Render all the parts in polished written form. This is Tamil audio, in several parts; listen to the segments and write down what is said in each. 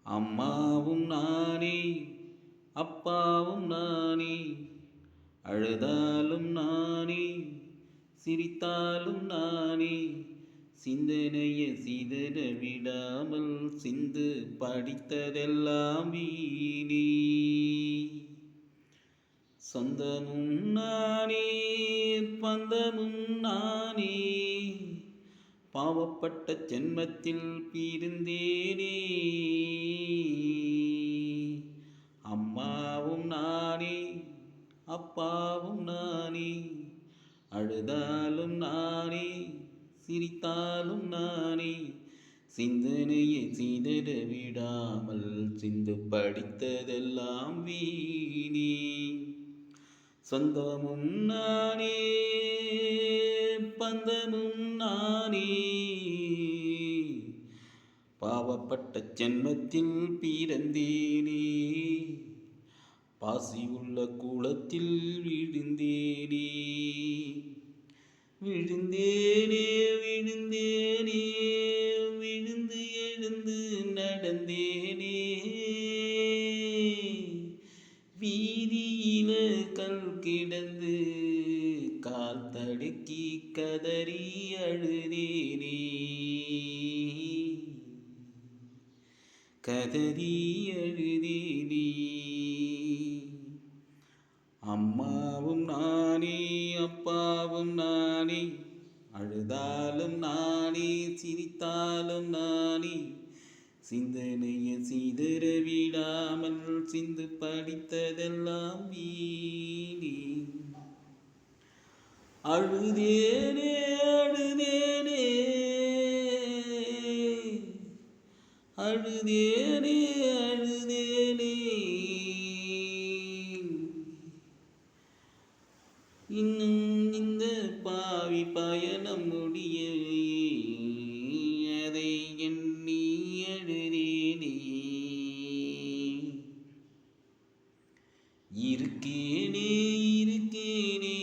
அம்மாவும் நானே, அப்பாவும் நானே, அழுதாலும் நானே, சிரித்தாலும் நானே, சிந்தனைய சிதற விடாமல் சிந்து படித்ததெல்லாம் வீணே. சொந்தமும் நானே, பந்தமும் நானே, பாவப்பட்ட ஜென்மத்தில் பிறந்தேனே. அம்மாவும் நானே, அப்பாவும் நானே, அழுதாலும் நானே, சிரித்தாலும் நானே, சிந்தனையை சிதற விடாமல் சிந்து படித்ததெல்லாம் வீணே. சொந்தமும் நானே, பந்தமும் நானே, பாவப்பட்ட ஜென்மத்தில் பிறந்தேனே. பாசி உள்ள கூலத்தில் விழுந்தேனே, விழுந்தேனே, விழுந்தேனே, விழுந்து எழுந்து நடந்தேனே. வீதியில கல் கிடந்து கால் தடுக்கி கதறி அழுதேனே, கதறி அழுதேனே. அம்மாவும் நானே, அப்பாவும் நானே, அழுதாலும் நானே, சிரித்தாலும் நானே, சிந்தனைய சிதற விடாமல் சிந்து படித்ததெல்லாம் வீணே. அழுதேனே, அழுதேனே, அழுதேனே, அழுதேனே. இன்னும் இந்த பாவி பயணம் முடியவே அதை எண்ணி அழுதேனே. இருக்கேனே, இருக்கேனே,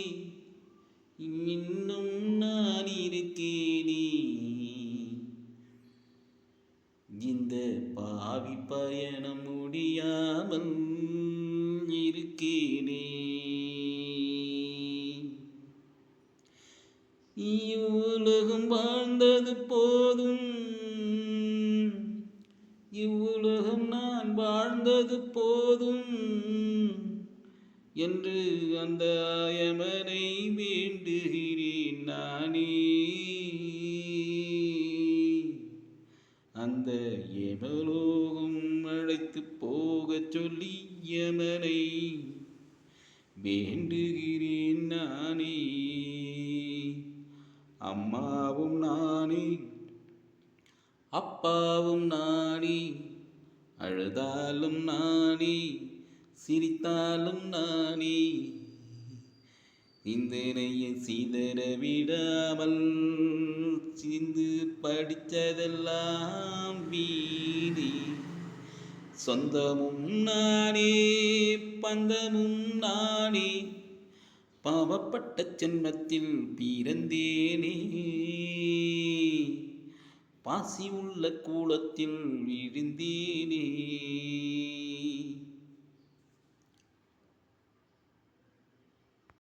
இன்னும் நான் இருக்கேனே. இந்த பாவி பயணம் முடியாமல் இருக்கேனே. இவ்வுலகம் வாழ்ந்தது போதும், இவ்வுலகம் நான் வாழ்ந்தது போதும் என்று அந்த யமனை வேண்டுகிறேன் நானே. அந்த யமலோகம் அழைத்து போகச் சொல்லி யமனை வேண்டுகிறேன் நானே. அம்மாவும் நானே, அப்பாவும் நானே, அழுதாலும் நானே, சிரித்தாலும் நானே, சிந்தனையை சிதற விடாமல் சிந்து படித்ததெல்லாம் வீணே. சொந்தமும் நானே, பந்தமும் நானே, பாவப்பட்ட ஜென்மத்தில் பிறந்தேனே. பாசி உள்ள கூலத்தில் விழுந்தேனே.